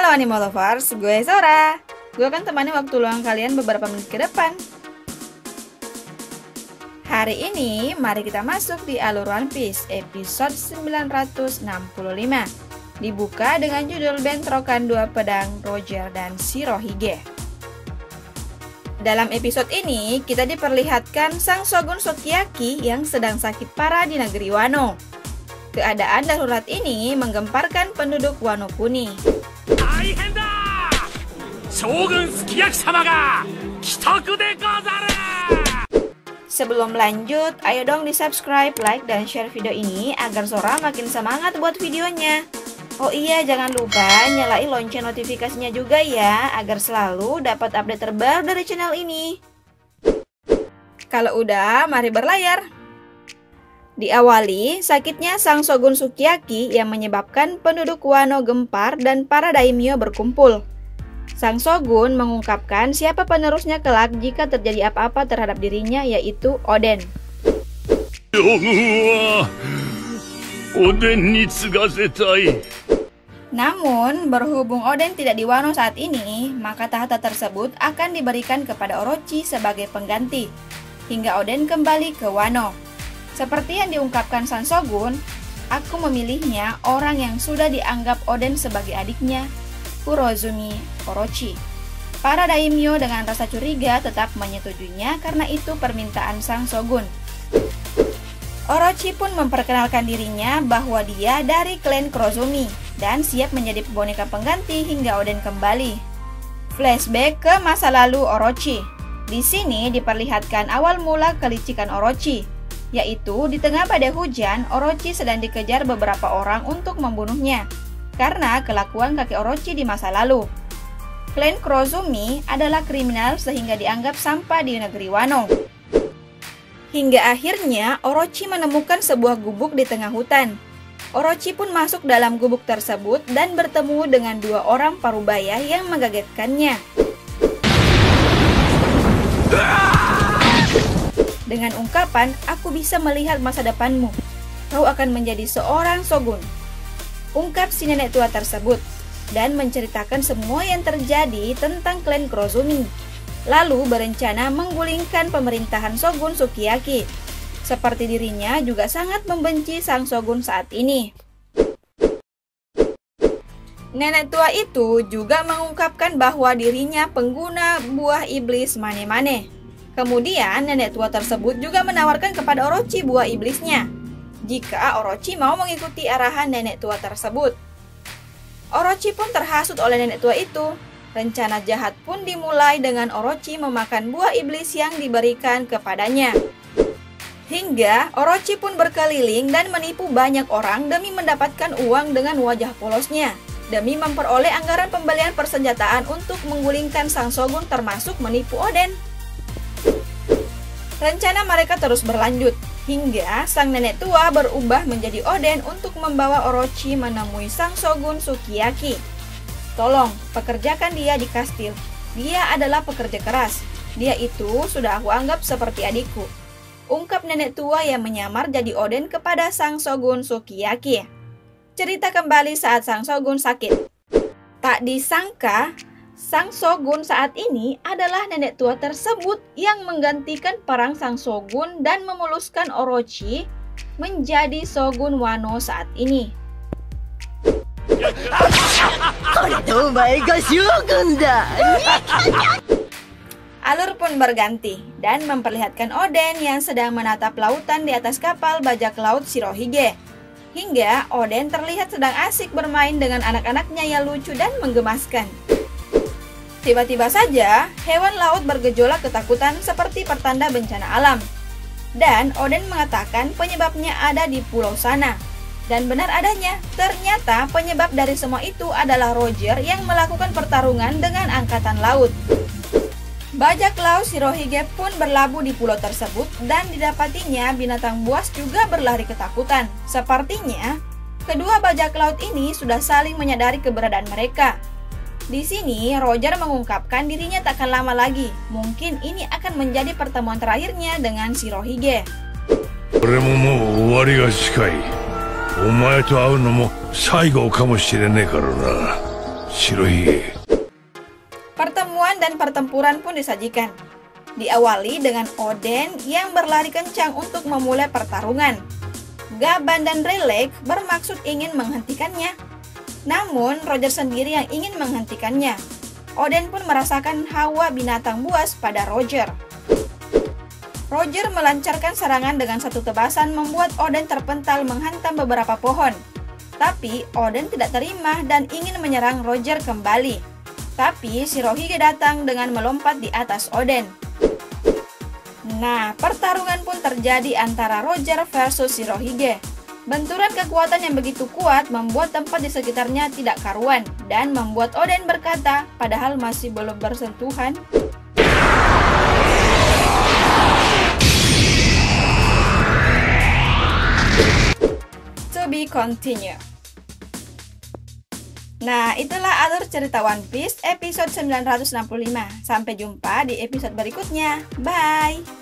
Halo Anime Lovers, gue Sora. Gue akan temani waktu luang kalian beberapa menit ke depan. Hari ini, mari kita masuk di alur One Piece episode 965. Dibuka dengan judul Bentrokan Dua Pedang Roger dan Shirohige. Dalam episode ini, kita diperlihatkan Sang Shogun Sukiyaki yang sedang sakit parah di negeri Wano. Keadaan darurat ini menggemparkan penduduk Wano Kuni. Sebelum lanjut, ayo dong di subscribe, like, dan share video ini agar Sora makin semangat buat videonya. Oh iya, jangan lupa nyalain lonceng notifikasinya juga ya, agar selalu dapat update terbaru dari channel ini. Kalau udah, mari berlayar. Diawali, sakitnya Sang Shogun Sukiyaki yang menyebabkan penduduk Wano gempar dan para daimyo berkumpul. Sang Shogun mengungkapkan siapa penerusnya kelak jika terjadi apa-apa terhadap dirinya, yaitu Oden. Namun, berhubung Oden tidak di Wano saat ini, maka tahta tersebut akan diberikan kepada Orochi sebagai pengganti, hingga Oden kembali ke Wano. Seperti yang diungkapkan Sang Shogun, aku memilihnya orang yang sudah dianggap Oden sebagai adiknya, Kurozumi Orochi. Para daimyo dengan rasa curiga tetap menyetujuinya karena itu permintaan Sang Shogun. Orochi pun memperkenalkan dirinya bahwa dia dari klan Kurozumi dan siap menjadi boneka pengganti hingga Oden kembali. Flashback ke masa lalu Orochi. Di sini diperlihatkan awal mula kelicikan Orochi, yaitu di tengah badai hujan, Orochi sedang dikejar beberapa orang untuk membunuhnya karena kelakuan kakek Orochi di masa lalu. Klan Kurozumi adalah kriminal sehingga dianggap sampah di negeri Wano. Hingga akhirnya Orochi menemukan sebuah gubuk di tengah hutan. Orochi pun masuk dalam gubuk tersebut dan bertemu dengan dua orang parubaya yang mengagetkannya. Dengan ungkapan, aku bisa melihat masa depanmu. Kau akan menjadi seorang shogun, ungkap si nenek tua tersebut, dan menceritakan semua yang terjadi tentang klan Kurozumi. Lalu berencana menggulingkan pemerintahan Shogun Sukiyaki. Seperti dirinya juga sangat membenci sang shogun saat ini. Nenek tua itu juga mengungkapkan bahwa dirinya pengguna buah iblis Mane-Mane. Kemudian nenek tua tersebut juga menawarkan kepada Orochi buah iblisnya jika Orochi mau mengikuti arahan nenek tua tersebut. Orochi pun terhasut oleh nenek tua itu. Rencana jahat pun dimulai dengan Orochi memakan buah iblis yang diberikan kepadanya. Hingga Orochi pun berkeliling dan menipu banyak orang demi mendapatkan uang dengan wajah polosnya, demi memperoleh anggaran pembelian persenjataan untuk menggulingkan sang shogun termasuk menipu Oden. Rencana mereka terus berlanjut, hingga sang nenek tua berubah menjadi Oden untuk membawa Orochi menemui Sang Shogun Sukiyaki. Tolong, pekerjakan dia di kastil. Dia adalah pekerja keras. Dia itu sudah aku anggap seperti adikku, ungkap nenek tua yang menyamar jadi Oden kepada Sang Shogun Sukiyaki. Cerita kembali saat Sang Shogun sakit. Tak disangka, Sang Shogun saat ini adalah nenek tua tersebut yang menggantikan perang Sang Shogun dan memuluskan Orochi menjadi Shogun Wano saat ini. Alur pun berganti dan memperlihatkan Oden yang sedang menatap lautan di atas kapal bajak laut Shirohige. Hingga Oden terlihat sedang asik bermain dengan anak-anaknya yang lucu dan menggemaskan. Tiba-tiba saja, hewan laut bergejolak ketakutan seperti pertanda bencana alam. Dan Oden mengatakan penyebabnya ada di pulau sana. Dan benar adanya, ternyata penyebab dari semua itu adalah Roger yang melakukan pertarungan dengan angkatan laut. Bajak laut Shirohige pun berlabuh di pulau tersebut dan didapatinya binatang buas juga berlari ketakutan. Sepertinya, kedua bajak laut ini sudah saling menyadari keberadaan mereka. Di sini, Roger mengungkapkan dirinya tak akan lama lagi. Mungkin ini akan menjadi pertemuan terakhirnya dengan Shirohige. Shirohige. Pertemuan dan pertempuran pun disajikan. Diawali dengan Oden yang berlari kencang untuk memulai pertarungan. Gaban dan Rayleigh bermaksud ingin menghentikannya. Namun, Roger sendiri yang ingin menghentikannya. Oden pun merasakan hawa binatang buas pada Roger. Roger melancarkan serangan dengan satu tebasan membuat Oden terpental menghantam beberapa pohon. Tapi, Oden tidak terima dan ingin menyerang Roger kembali. Tapi, Shirohige datang dengan melompat di atas Oden. Nah, pertarungan pun terjadi antara Roger versus Shirohige. Benturan kekuatan yang begitu kuat membuat tempat di sekitarnya tidak karuan dan membuat Oden berkata, padahal masih belum bersentuhan. To be continued. Nah, itulah alur cerita One Piece episode 965. Sampai jumpa di episode berikutnya. Bye!